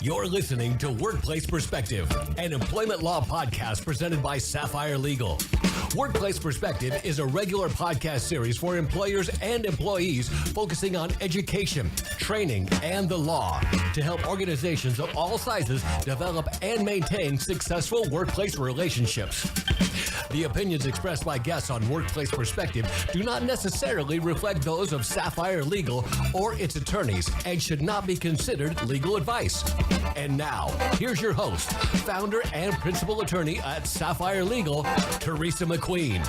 You're listening to Workplace Perspective, an employment law podcast presented by Sapphire Legal. Workplace Perspective is a regular podcast series for employers and employees focusing on education, training, and the law to help organizations of all sizes develop and maintain successful workplace relationships. The opinions expressed by guests on Workplace Perspective do not necessarily reflect those of Sapphire Legal or its attorneys and should not be considered legal advice. And now, here's your host, founder and principal attorney at Sapphire Legal, Teresa McQueen.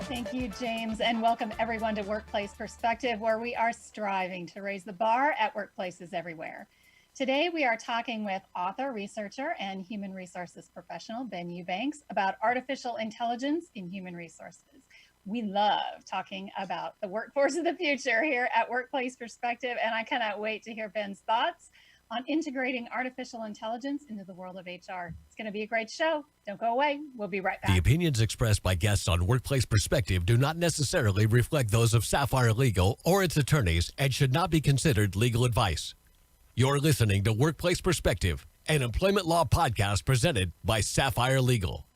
Thank you, James, and welcome everyone to Workplace Perspective, where we are striving to raise the bar at workplaces everywhere. Today, we are talking with author, researcher, and human resources professional, Ben Eubanks, about artificial intelligence in human resources. We love talking about the workforce of the future here at Workplace Perspective, and I cannot wait to hear Ben's thoughts on integrating artificial intelligence into the world of HR. It's going to be a great show. Don't go away. We'll be right back. The opinions expressed by guests on Workplace Perspective do not necessarily reflect those of Sapphire Legal or its attorneys and should not be considered legal advice. You're listening to Workplace Perspective, an employment law podcast presented by Sapphire Legal.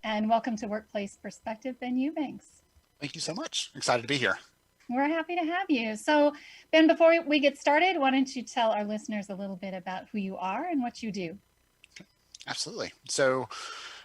And welcome to Workplace Perspective, Ben Eubanks. Thank you so much. Excited to be here. We're happy to have you. So, Ben, before we get started, why don't you tell our listeners a little bit about who you are and what you do? Absolutely. So,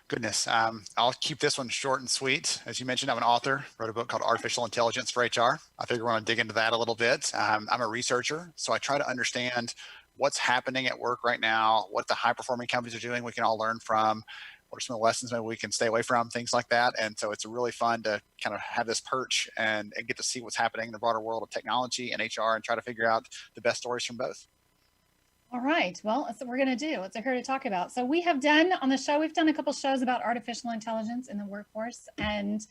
goodness, I'll keep this one short and sweet. As you mentioned, I'm an author, wrote a book called Artificial Intelligence for HR. I figure we're going to dig into that a little bit. I'm a researcher, so I try to understand what's happening at work right now, what the high-performing companies are doing we can all learn from, what are some of the lessons maybe we can stay away from, things like that. And so it's really fun to kind of have this perch and get to see what's happening in the broader world of technology and HR and try to figure out the best stories from both. All right. Well, that's what we're going to do. It's here to talk about. So we have done on the show, we've done a couple shows about artificial intelligence in the workforce, and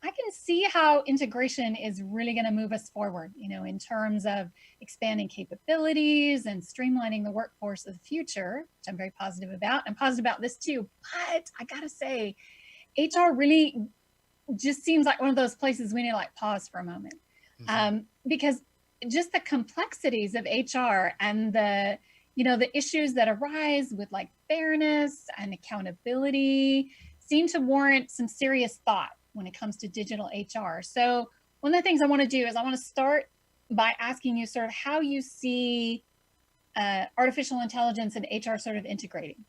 I can see how integration is really going to move us forward, in terms of expanding capabilities and streamlining the workforce of the future, which I'm very positive about. I'm positive about this too, but I got to say, HR really just seems like one of those places we need to pause for a moment. Because just the complexities of HR and the issues that arise with fairness and accountability seem to warrant some serious thought when it comes to digital HR. So one of the things I want to do is I want to start by asking you sort of how you see artificial intelligence and HR sort of integrating.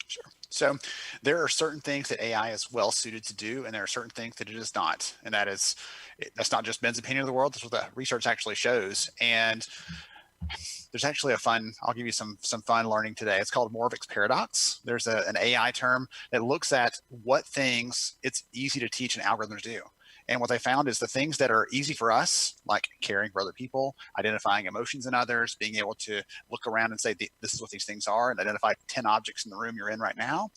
Sure. So there are certain things that AI is well suited to do, and there are certain things that it is not. And that's not just Ben's opinion of the world. That's what the research actually shows. And there's actually I'll give you some fun learning today. It's called Morvick's paradox. There's an AI term that looks at what things it's easy to teach an algorithm to do. And what they found is the things that are easy for us, like caring for other people, identifying emotions in others, being able to look around and say, this is what these things are, and identify 10 objects in the room you're in right now,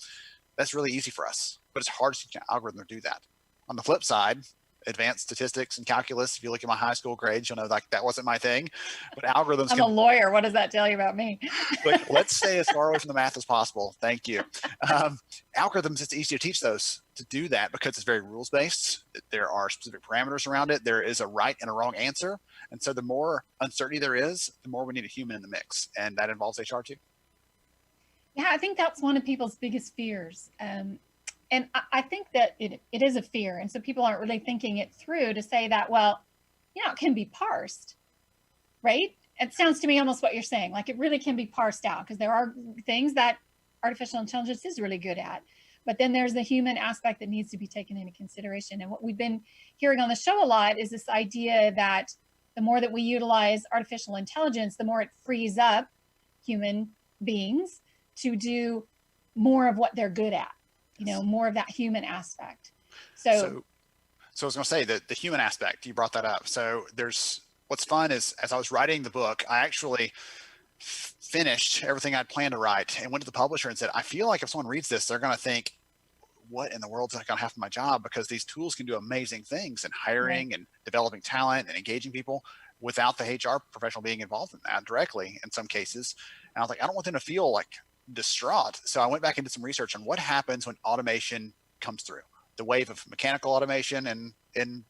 that's really easy for us. But it's hard to teach an algorithm to do that. On the flip side, advanced statistics and calculus, if you look at my high school grades, you'll know that wasn't my thing. But algorithms I'm a lawyer. What does that tell you about me? Look, let's stay as far away from the math as possible. Thank you. Algorithms, it's easy to teach those to do that because it's very rules-based. There are specific parameters around it. There is a right and a wrong answer. And so the more uncertainty there is, the more we need a human in the mix. And that involves HR too. Yeah, I think that's one of people's biggest fears. And I think that it is a fear. And so people aren't really thinking it through to say that, it can be parsed, right? It sounds to me almost what you're saying, it really can be parsed out because there are things that artificial intelligence is really good at. But then there's the human aspect that needs to be taken into consideration. And what we've been hearing on the show a lot is this idea that the more that we utilize artificial intelligence, the more it frees up human beings to do more of what they're good at. More of that human aspect. So I was going to say that the human aspect, you brought that up. So what's fun is as I was writing the book, I actually finished everything I'd planned to write and went to the publisher and said, I feel like if someone reads this, they're going to think, what in the world is that going to have for my job? Because these tools can do amazing things in hiring and developing talent and engaging people without the HR professional being involved in that directly in some cases. And I was like, I don't want them to feel distraught. So I went back and did some research on what happens when automation comes through. The wave of mechanical automation and in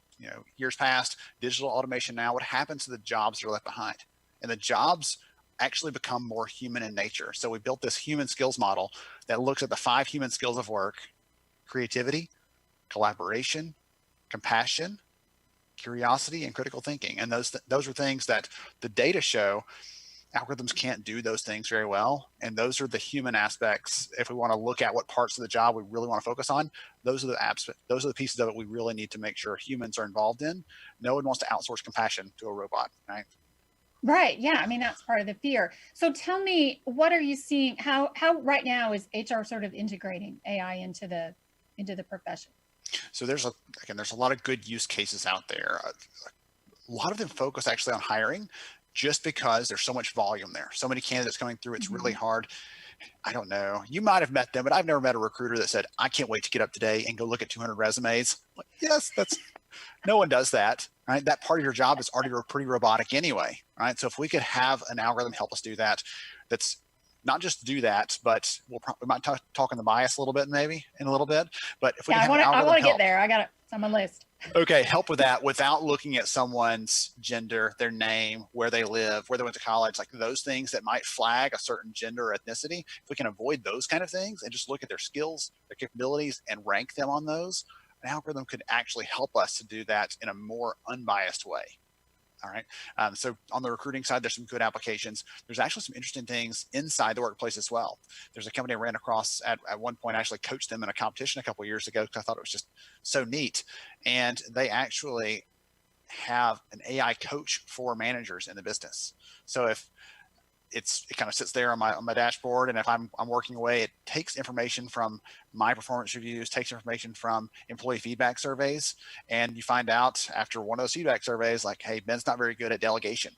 years past, digital automation now, what happens to the jobs that are left behind? And the jobs actually become more human in nature. So we built this human skills model that looks at the 5 human skills of work: creativity, collaboration, compassion, curiosity, and critical thinking. And those are things that the data show algorithms can't do those things very well. And those are the human aspects. If we want to look at what parts of the job we really want to focus on, those are the pieces of it we really need to make sure humans are involved in. No one wants to outsource compassion to a robot, right? Right. Yeah. I mean, that's part of the fear. So tell me, what are you seeing? How right now is HR sort of integrating AI into the profession? So there's a lot of good use cases out there. A lot of them focus actually on hiring, just because there's so much volume there, so many candidates coming through. It's really hard. I don't know. You might have met them, but I've never met a recruiter that said, I can't wait to get up today and go look at 200 resumes. Like, yes, no one does that, right? That part of your job is already pretty robotic anyway, right? So if we could have an algorithm help us do that, that's not just do that, but we might talk on the bias a little bit, maybe in a little bit. But if we I want to get there. I got it. It's on my list. Okay, help with that without looking at someone's gender, their name, where they live, where they went to college, like those things that might flag a certain gender or ethnicity. If we can avoid those kind of things and just look at their skills, their capabilities, and rank them on those, an algorithm could actually help us to do that in a more unbiased way. All right. So on the recruiting side, there's some good applications. There's actually some interesting things inside the workplace as well. There's a company I ran across at one point. I actually coached them in a competition a couple of years ago because I thought it was just so neat. And they actually have an AI coach for managers in the business. So if it kind of sits there on my dashboard, and if I'm working away, it takes information from my performance reviews, takes information from employee feedback surveys, and you find out after one of those feedback surveys, like, hey, Ben's not very good at delegation.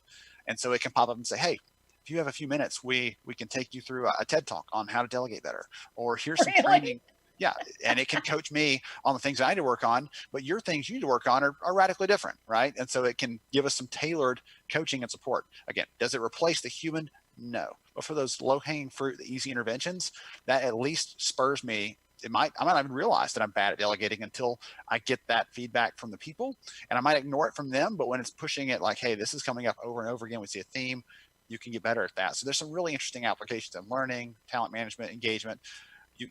And so it can pop up and say, hey, if you have a few minutes, we can take you through a TED talk on how to delegate better, or here's some training. Yeah, and it can coach me on the things I need to work on, but your things you need to work on are radically different, right? And so it can give us some tailored coaching and support. Again, does it replace the human? No. But for those low-hanging fruit, the easy interventions, that at least spurs me. I might not even realize that I'm bad at delegating until I get that feedback from the people, and I might ignore it from them. But when it's pushing it like, hey, this is coming up over and over again, we see a theme, you can get better at that. So there's some really interesting applications in learning, talent management, engagement.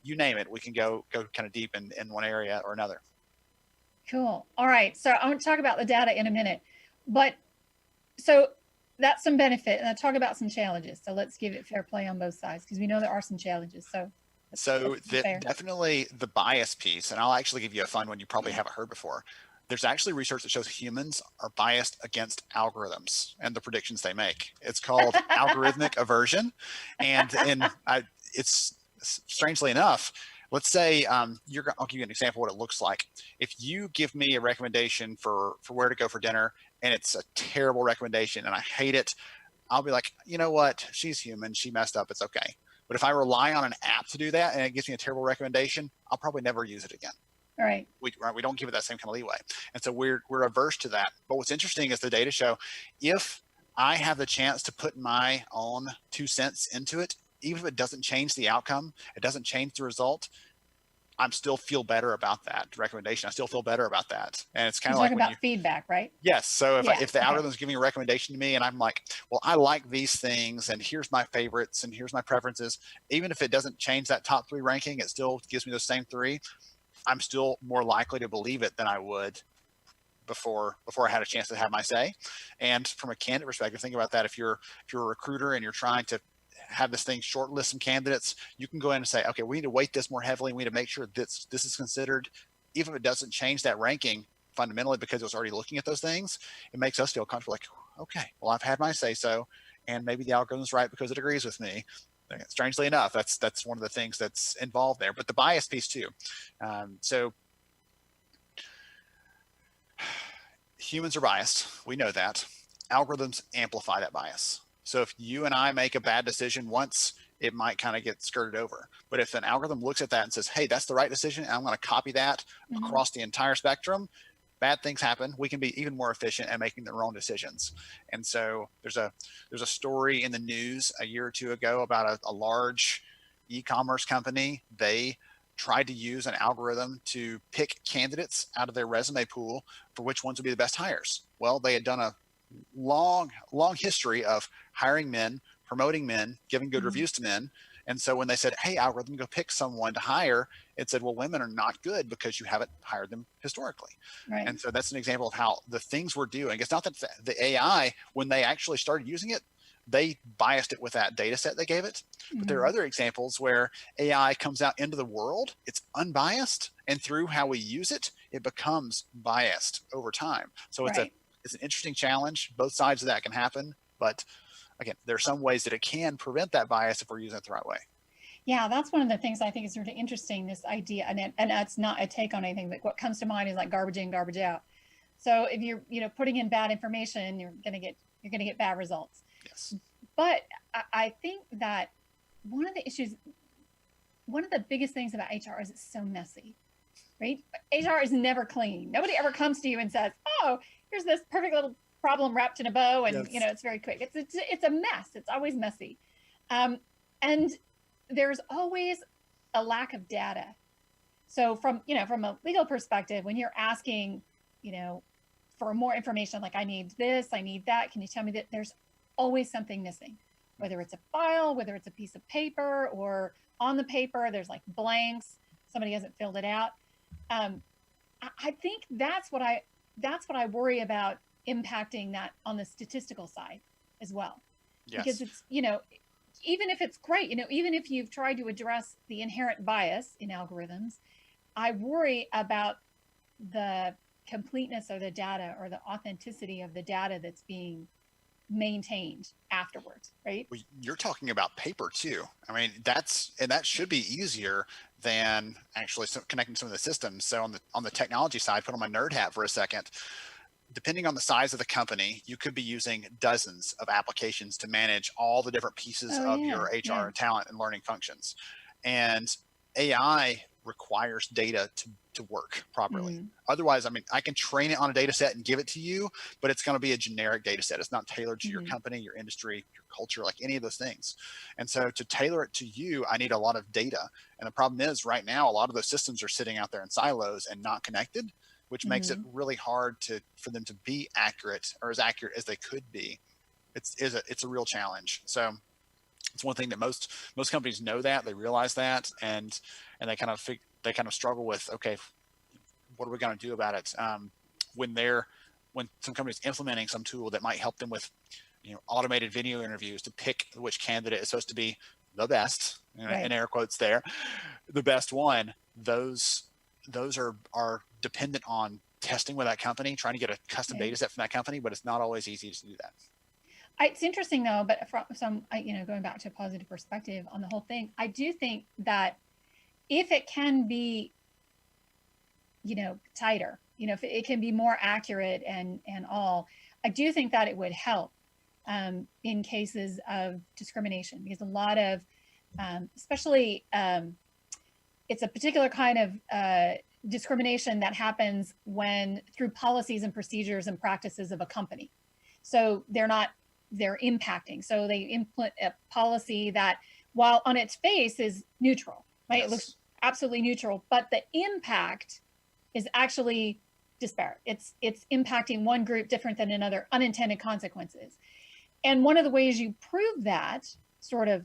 You name it, we can go kind of deep in one area or another. Cool. All right. So I want to talk about the data in a minute, but so that's some benefit, and I'll talk about some challenges. So let's give it fair play on both sides, because we know there are some challenges. So definitely the bias piece, and I'll actually give you a fun one you probably haven't heard before. There's actually research that shows humans are biased against algorithms and the predictions they make. It's called algorithmic aversion, and it's strangely enough, let's say I'll give you an example of what it looks like. If you give me a recommendation for where to go for dinner, and it's a terrible recommendation and I hate it, I'll be like, you know what? She's human. She messed up. It's okay. But if I rely on an app to do that and it gives me a terrible recommendation, I'll probably never use it again. All right. We don't give it that same kind of leeway. And so we're averse to that. But what's interesting is the data show, if I have the chance to put my own 2 cents into it, even if it doesn't change the outcome, it doesn't change the result, I'm still feel better about that recommendation. I still feel better about that. And it's kind of like talking about feedback, right? Yes. So if the algorithm is giving a recommendation to me and I'm like, well, I like these things and here's my favorites and here's my preferences, even if it doesn't change that top 3 ranking, it still gives me those same 3. I'm still more likely to believe it than I would before I had a chance to have my say. And from a candidate perspective, think about that. If you're a recruiter and you're trying to have this thing shortlist some candidates, you can go in and say, okay, we need to weight this more heavily. We need to make sure this is considered, even if it doesn't change that ranking fundamentally because it was already looking at those things. It makes us feel comfortable, like, okay, well, I've had my say so, and maybe the algorithm's right because it agrees with me. Strangely enough, that's one of the things that's involved there. But the bias piece too. So humans are biased. We know that. Algorithms amplify that bias. So if you and I make a bad decision once, it might kind of get skirted over. But if an algorithm looks at that and says, hey, that's the right decision, and I'm going to copy that across the entire spectrum, bad things happen. We can be even more efficient at making the wrong decisions. And so there's a story in the news a year or two ago about a large e-commerce company. They tried to use an algorithm to pick candidates out of their resume pool for which ones would be the best hires. Well, they had done a long history of hiring men, promoting men, giving good reviews to men. And so when they said, hey, algorithm, go pick someone to hire, it said, well, women are not good because you haven't hired them historically. Right. And so that's an example of how the things we're doing, it's not that the AI, when they actually started using it, they biased it with that data set they gave it. But there are other examples where AI comes out into the world, it's unbiased, and through how we use it, it becomes biased over time. So it's it's an interesting challenge. Both sides of that can happen, but again, there are some ways that it can prevent that bias if we're using it the right way. Yeah, that's one of the things I think is really interesting, this idea, and that's not a take on anything, but what comes to mind is like garbage in, garbage out. So if you're, putting in bad information, you're gonna get bad results. Yes. But I think that one of the biggest things about HR is it's so messy, right? HR is never clean. Nobody ever comes to you and says, oh, here's this perfect little problem wrapped in a bow, and it's very quick. It's a mess. It's always messy, and there's always a lack of data. So from a legal perspective, when you're asking, for more information, like I need this, I need that, can you tell me that? There's always something missing, whether it's a file, whether it's a piece of paper, or on the paper there's like blanks, somebody hasn't filled it out. I think that's what I worry about impacting that on the statistical side as well. Yes. Because it's, even if it's great, even if you've tried to address the inherent bias in algorithms, I worry about the completeness of the data or the authenticity of the data that's being maintained afterwards, right? Well, you're talking about paper too. I mean, that should be easier than actually connecting some of the systems. So on the technology side, put on my nerd hat for a second. Depending on the size of the company, you could be using dozens of applications to manage all the different pieces of your HR and talent and learning functions. And AI requires data to work properly. Otherwise, I mean, I can train it on a data set and give it to you, but it's going to be a generic data set. It's not tailored to your company, your industry, your culture, like any of those things. And so to tailor it to you, I need a lot of data. And the problem is right now, a lot of those systems are sitting out there in silos and not connected, which makes it really hard for them to be accurate, or as accurate as they could be. It's a real challenge. So it's one thing that most companies know, that they realize that, and they kind of struggle with, okay, what are we going to do about it? When some company's implementing some tool that might help them with, automated video interviews to pick which candidate is supposed to be the best, in air quotes there, the best one, those are dependent on testing with that company, trying to get a custom data set from that company, but it's not always easy to do that. It's interesting though, but from some, going back to a positive perspective on the whole thing, I do think that if it can be, tighter, if it can be more accurate and all, I do think that it would help in cases of discrimination, because a lot of, especially, it's a particular kind of discrimination that happens through policies and procedures and practices of a company. So they're impacting. So they implement a policy that, while on its face is neutral, right? Yes. It looks absolutely neutral, but the impact is actually disparate. It's impacting one group different than another, unintended consequences. And one of the ways you prove that sort of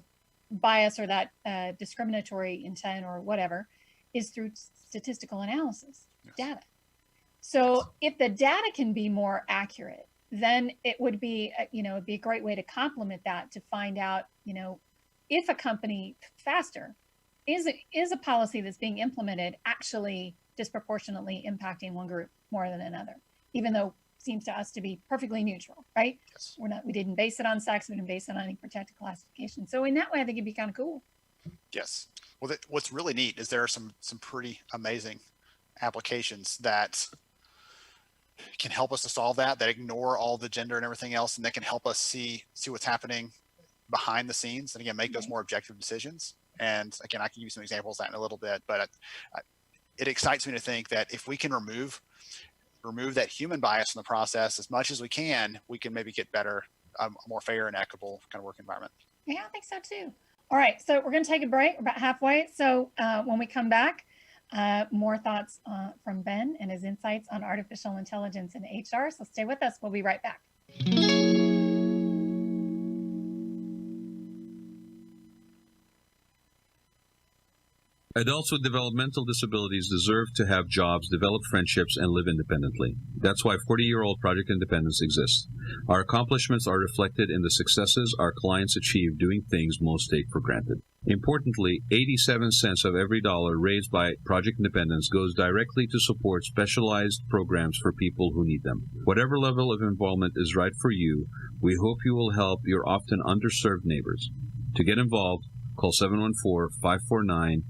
bias or that discriminatory intent or whatever is through statistical analysis, data. So if the data can be more accurate, then it would be, it'd be a great way to complement that, to find out, if a company faster is a policy that's being implemented actually disproportionately impacting one group more than another, even though it seems to us to be perfectly neutral, right? Yes. We didn't base it on sex, we didn't base it on any protected classification. So in that way, I think it'd be kind of cool. Yes. Well, what's really neat is there are some pretty amazing applications that can help us to solve that ignore all the gender and everything else, and that can help us see what's happening behind the scenes, and again, make those more objective decisions. And again, I can give you some examples of that in a little bit, but it excites me to think that if we can remove that human bias in the process as much as we can maybe get better, a more fair and equitable kind of work environment. Yeah, I think so too. All right, so we're going to take a break. We're about halfway. So when we come back, more thoughts from Ben and his insights on artificial intelligence in HR. So stay with us. We'll be right back. Adults with developmental disabilities deserve to have jobs, develop friendships, and live independently. That's why 40-year-old Project Independence exists. Our accomplishments are reflected in the successes our clients achieve doing things most take for granted. Importantly, 87 cents of every dollar raised by Project Independence goes directly to support specialized programs for people who need them. Whatever level of involvement is right for you, we hope you will help your often underserved neighbors. To get involved, call 714-549-3464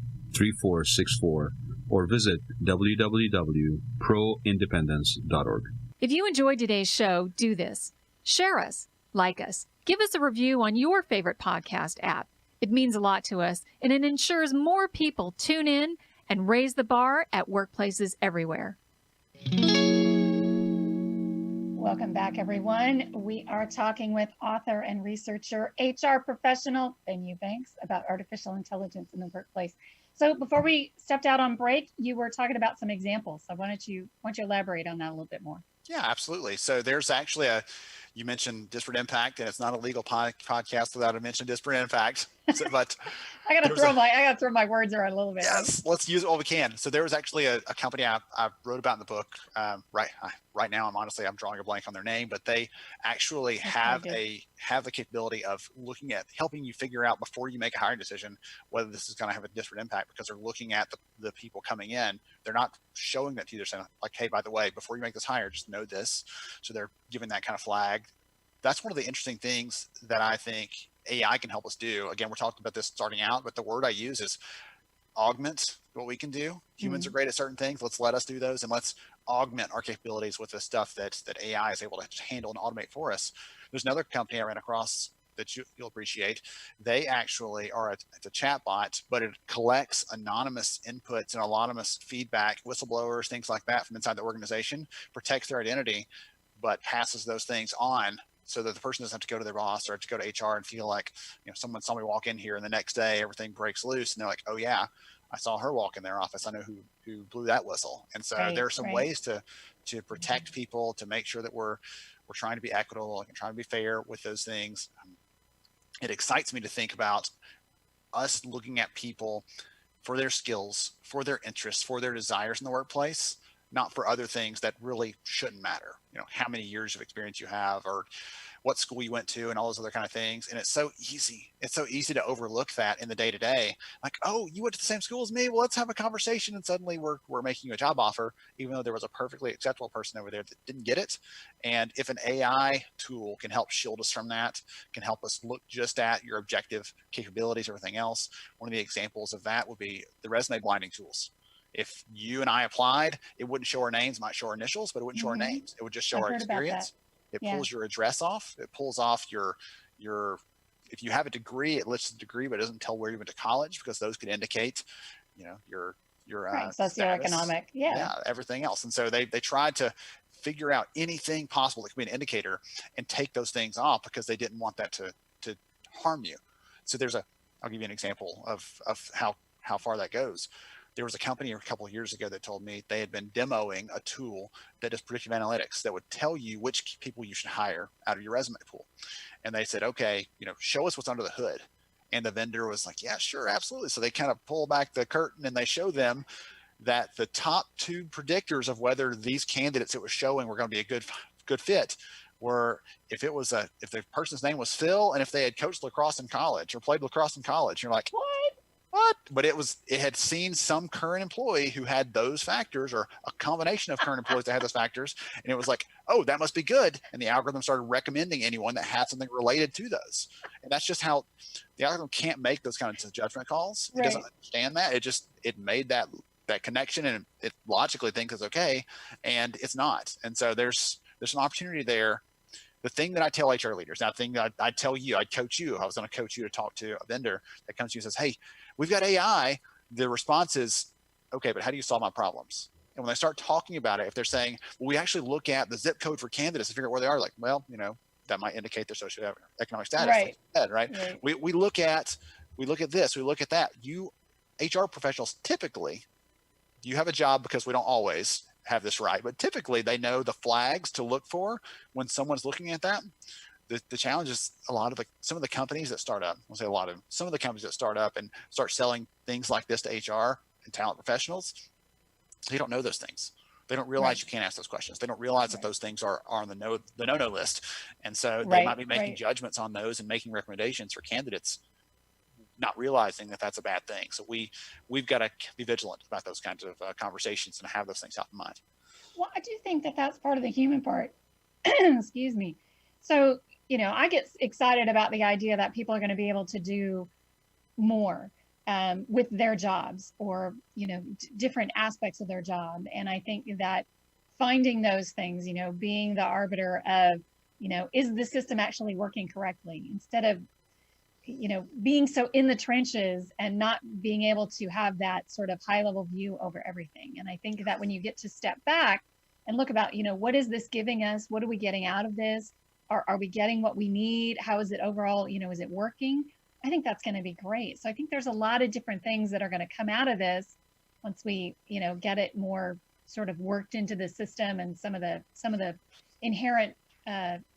or visit www.proindependence.org. If you enjoyed today's show, do this. Share us, like us, give us a review on your favorite podcast app. It means a lot to us, and it ensures more people tune in and raise the bar at workplaces everywhere. Welcome back, everyone. We are talking with author and researcher, HR professional Ben Eubanks, about artificial intelligence in the workplace. So before we stepped out on break, you were talking about some examples. So why don't you elaborate on that a little bit more? Yeah, absolutely. So there's actually you mentioned disparate impact, and it's not a legal podcast without a mention of disparate impact. So, but I gotta throw my words around a little bit. Yes, let's use it all we can. So there was actually a company I wrote about in the book. Right now, I'm drawing a blank on their name, but they actually have the capability of looking at helping you figure out before you make a hiring decision whether this is going to have a disparate impact, because they're looking at the people coming in. They're not showing that to you. They're saying like, hey, by the way, before you make this hire, just know this. So they're giving that kind of flag. That's one of the interesting things that I think AI can help us do. Again, we're talking about this starting out, but the word I use is augment what we can do. Humans are great at certain things. Let's let us do those, and let's augment our capabilities with the stuff that AI is able to handle and automate for us. There's another company I ran across that you'll appreciate. They actually are it's a chat bot, but it collects anonymous inputs and anonymous feedback, whistleblowers, things like that from inside the organization, protects their identity, but passes those things on so that the person doesn't have to go to their boss or have to go to HR and feel like, someone saw me walk in here and the next day everything breaks loose and they're like, oh yeah, I saw her walk in their office. I know who blew that whistle. And so there are some ways to protect people, to make sure that we're trying to be equitable and trying to be fair with those things. It excites me to think about us looking at people for their skills, for their interests, for their desires in the workplace, not for other things that really shouldn't matter. How many years of experience you have or what school you went to and all those other kind of things. And it's so easy. It's so easy to overlook that in the day-to-day. Like, oh, you went to the same school as me. Well, let's have a conversation. And suddenly we're making you a job offer, even though there was a perfectly acceptable person over there that didn't get it. And if an AI tool can help shield us from that, can help us look just at your objective capabilities, everything else. One of the examples of that would be the resume blinding tools. If you and I applied, it wouldn't show our names, might show our initials, but it wouldn't show our names. It would just show our experience. It pulls your address off. It pulls off your, if you have a degree, it lists the degree, but it doesn't tell where you went to college, because those could indicate, your socioeconomic, everything else. And so they tried to figure out anything possible that could be an indicator and take those things off, because they didn't want that to harm you. So I'll give you an example of how far that goes. There was a company a couple of years ago that told me they had been demoing a tool that does predictive analytics that would tell you which people you should hire out of your resume pool. And they said, okay, show us what's under the hood. And the vendor was like, yeah, sure, absolutely. So they kind of pull back the curtain and they show them that the top two predictors of whether these candidates it was showing were going to be a good fit were if the person's name was Phil and if they had coached lacrosse in college or played lacrosse in college. You're like, what? But it had seen some current employee who had those factors, or a combination of current employees that had those factors. And it was like, oh, that must be good. And the algorithm started recommending anyone that had something related to those. And that's just how the algorithm can't make those kinds of judgment calls. It doesn't understand that. It made that connection, and it logically thinks it's okay. And it's not. And so there's an opportunity there. The thing that I tell HR leaders, now the thing that I'd tell you, I'd coach you. I was going to coach you to talk to a vendor that comes to you and says, hey, we've got AI. The response is, okay, but how do you solve my problems? And when they start talking about it, if they're saying, well, we actually look at the zip code for candidates to figure out where they are, like, well, that might indicate their socioeconomic status. Right. Right. We look at we look at this, we look at that. You HR professionals, typically, you have a job, because we don't always have this right, but typically they know the flags to look for when someone's looking at that. The challenge is some of the companies that start up, I'll say some of the companies that start up and start selling things like this to HR and talent professionals, they don't know those things. They don't realize you can't ask those questions. They don't realize that those things are on the no-no list. And so they might be making judgments on those and making recommendations for candidates, not realizing that that's a bad thing. So we've got to be vigilant about those kinds of conversations and have those things out in mind. Well, I do think that that's part of the human part. Excuse me. So, I get excited about the idea that people are going to be able to do more with their jobs, or, different aspects of their job. And I think that finding those things, being the arbiter of, is the system actually working correctly, instead of, being so in the trenches and not being able to have that sort of high level view over everything. And I think that when you get to step back and look about, what is this giving us? What are we getting out of this? Are we getting what we need? How is it overall? Is it working? I think that's going to be great. So I think there's a lot of different things that are going to come out of this once we, get it more sort of worked into the system, and some of the inherent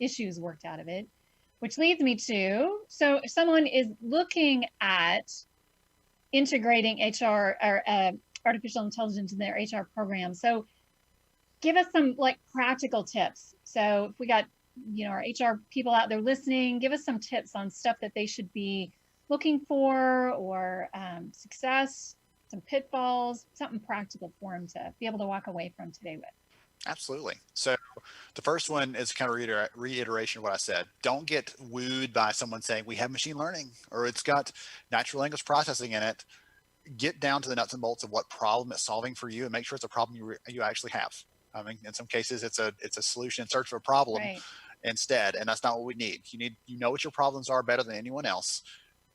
issues worked out of it, which leads me to, so if someone is looking at integrating HR or artificial intelligence in their HR program. So give us some practical tips. So if we got, our HR people out there listening, give us some tips on stuff that they should be looking for, or success, some pitfalls, something practical for them to be able to walk away from today with. Absolutely. So the first one is kind of reiteration of what I said. Don't get wooed by someone saying we have machine learning or it's got natural language processing in it. Get down to the nuts and bolts of what problem it's solving for you, and make sure it's a problem you actually have. I mean, in some cases, it's a solution in search of a problem instead, and that's not what we need. You know what your problems are better than anyone else.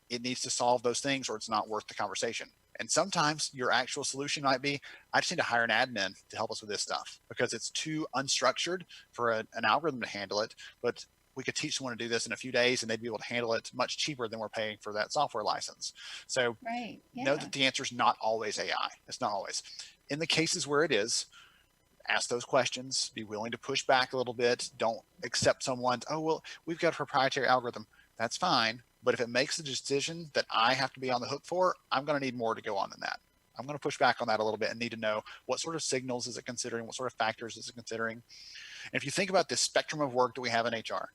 It needs to solve those things, or it's not worth the conversation. And sometimes your actual solution might be, I just need to hire an admin to help us with this stuff, because it's too unstructured for an algorithm to handle it. But we could teach someone to do this in a few days, and they'd be able to handle it much cheaper than we're paying for that software license. So know that the answer is not always AI. It's not always. In the cases where it is, ask those questions, be willing to push back a little bit. Don't accept someone's, oh, well, we've got a proprietary algorithm. That's fine. But if it makes a decision that I have to be on the hook for, I'm going to need more to go on than that. I'm going to push back on that a little bit and need to know what sort of signals is it considering, what sort of factors is it considering. And if you think about this spectrum of work that we have in HR,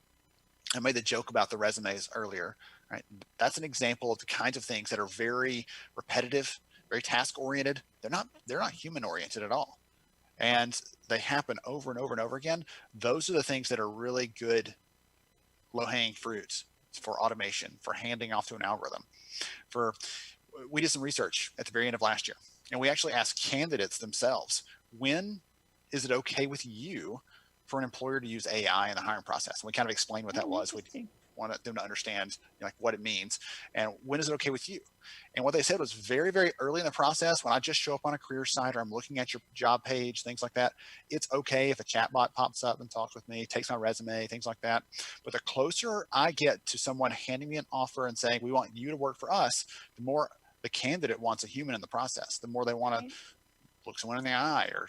I made the joke about the resumes earlier, right? That's an example of the kinds of things that are very repetitive, very task oriented. They're not human oriented at all. And they happen over and over and over again. Those are the things that are really good low-hanging fruits for automation, for handing off to an algorithm. We did some research at the very end of last year, and we actually asked candidates themselves, when is it okay with you for an employer to use AI in the hiring process? And we kind of explained what that was. We wanted them to understand what it means, and when is it okay with you? And what they said was very, very early in the process, when I just show up on a career site or I'm looking at your job page, things like that, it's okay if a chatbot pops up and talks with me, takes my resume, things like that. But the closer I get to someone handing me an offer and saying, we want you to work for us, the more the candidate wants a human in the process, the more they want to look someone in the eye, or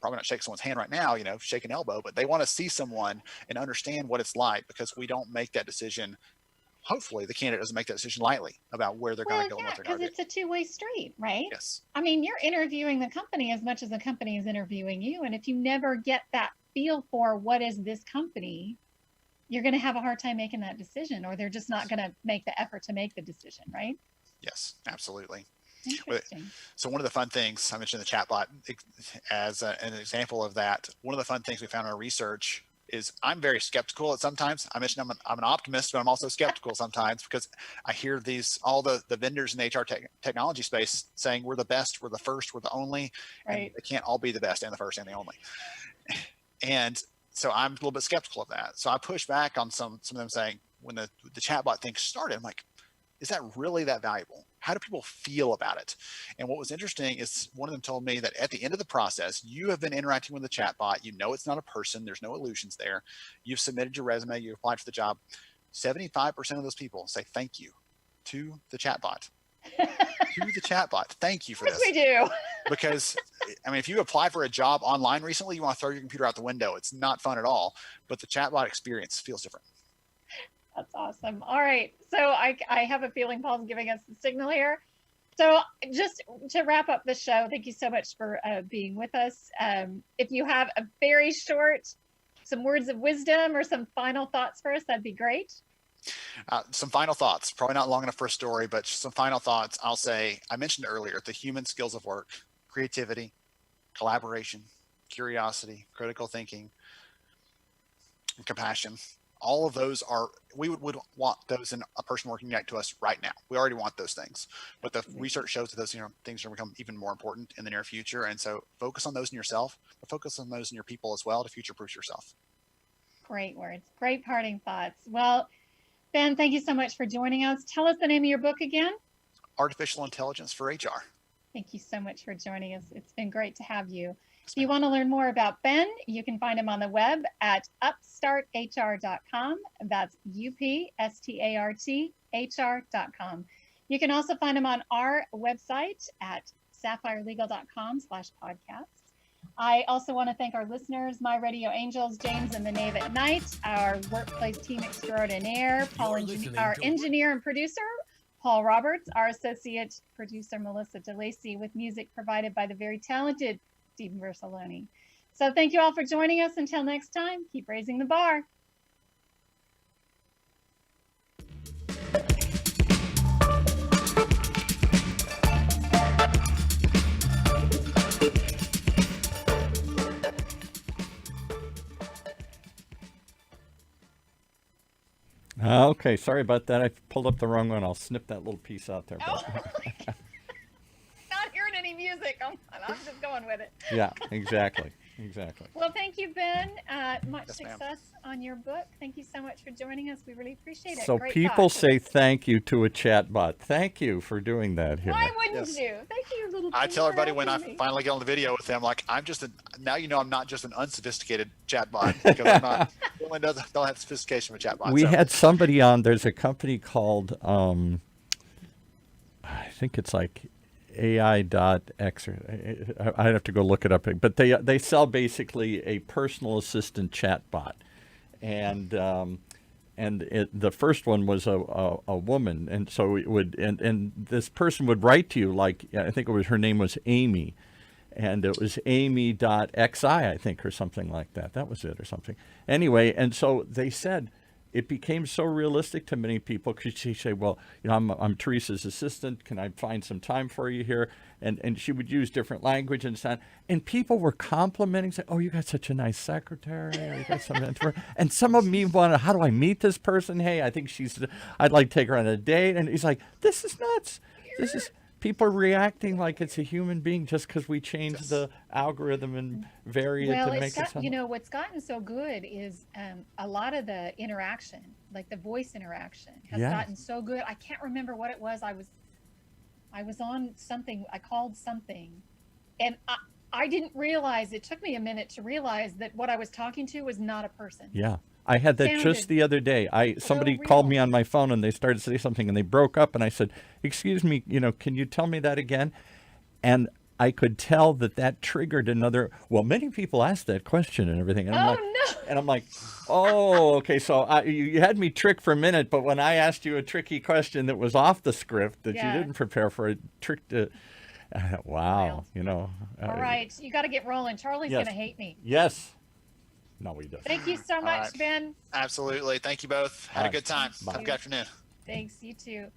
probably not shake someone's hand right now, shake an elbow, but they want to see someone and understand what it's like, because we don't make that decision. Hopefully the candidate doesn't make that decision lightly about where they're going to go and what they're going to do. Because it's a two-way street, right? Yes. I mean, you're interviewing the company as much as the company is interviewing you. And if you never get that feel for what is this company, you're going to have a hard time making that decision, or they're just not going to make the effort to make the decision, right? Yes, absolutely. Interesting. So one of the fun things, I mentioned the chatbot as an example of that. One of the fun things we found in our research is I'm very skeptical at sometimes. I mentioned I'm an optimist, but I'm also skeptical sometimes, because I hear all the vendors in the HR technology space saying we're the best, we're the first, we're the only, and they can't all be the best and the first and the only. And so I'm a little bit skeptical of that. So I push back on some of them saying, when the chatbot thing started, I'm like, is that really that valuable? How do people feel about it? And what was interesting is one of them told me that at the end of the process, you have been interacting with the chatbot. You know it's not a person. There's no illusions there. You've submitted your resume. You applied for the job. 75% of those people say thank you to the chatbot. To the chatbot. Thank you for this. Of course we do. Because, I mean, if you apply for a job online recently, you want to throw your computer out the window. It's not fun at all. But the chatbot experience feels different. That's awesome. All right. So I have a feeling Paul's giving us the signal here. So just to wrap up the show, thank you so much for being with us. If you have a very short, some words of wisdom or some final thoughts for us, that'd be great. Some final thoughts, probably not long enough for a story, but some final thoughts. I'll say, I mentioned earlier, the human skills of work, creativity, collaboration, curiosity, critical thinking, and compassion. All of those are, we would want those in a person working next to us right now. We already want those things, but the research shows that those things are going to become even more important in the near future. And so focus on those in yourself, but focus on those in your people as well to future-proof yourself. Great words. Great parting thoughts. Well, Ben, thank you so much for joining us. Tell us the name of your book again. Artificial Intelligence for HR. Thank you so much for joining us. It's been great to have you. If you want to learn more about Ben, you can find him on the web at upstarthr.com. That's upstarthr.com. You can also find him on our website at sapphireLegal.com/podcast. I also want to thank our listeners, my radio angels, James and the Knave at Night, our workplace team extraordinaire, our engineer and producer, Paul Roberts, our associate producer, Melissa DeLacy, with music provided by the very talented Stephen Versaloni. So thank you all for joining us. Until next time, keep raising the bar. Okay, sorry about that. I pulled up the wrong one. I'll snip that little piece out there. Oh, not hearing any music. I'm just going with it. Yeah, exactly. Exactly. Well, thank you, Ben. Much Yes, success on your book. Thank you so much for joining us. We really appreciate it. So Great people thoughts. say thank you to a chatbot. Thank you for doing that here. Why wouldn't Yes. you? Thank you, little. I tell everybody when I for me. finally get on the video with them, like, I'm not just an unsophisticated chatbot, because I'm not, everyone don't have sophistication with chatbots. We so. had somebody on. There's a company called, I think it's like AI.x. I'd have to go look it up. But they sell basically a personal assistant chatbot, and the first one was a woman, and so it would and this person would write to you, like, I think her name was Amy, and it was Amy.xi, I think, or something like that. That was it, or something. Anyway, and so they said it became so realistic to many people, because she'd say, well, I'm Teresa's assistant. Can I find some time for you here? And she would use different language and so on. And people were complimenting, saying, oh, you got such a nice secretary. Or you got something. And some of them even wanted, how do I meet this person? Hey, I think I'd like to take her on a date. And he's like, this is nuts. This is... People are reacting like it's a human being just because we changed the algorithm and vary it to make it sound. What's gotten so good is a lot of the interaction, like the voice interaction, has gotten so good. I can't remember what it was. I was on something. I called something, and I didn't realize. It took me a minute to realize that what I was talking to was not a person. Yeah. I had that just the other day. Somebody called me on my phone and they started to say something and they broke up, and I said, excuse me, can you tell me that again? And I could tell that triggered another, well, many people ask that question and everything. And I'm like, oh, okay. So you had me tricked for a minute, but when I asked you a tricky question that was off the script that you didn't prepare for, a trick to, wow, All right. You got to get rolling. Charlie's going to hate me. Yes. No, he doesn't. Thank you so much, Ben. Absolutely. Thank you both. Had a good time. Have a good afternoon. Thanks. You too.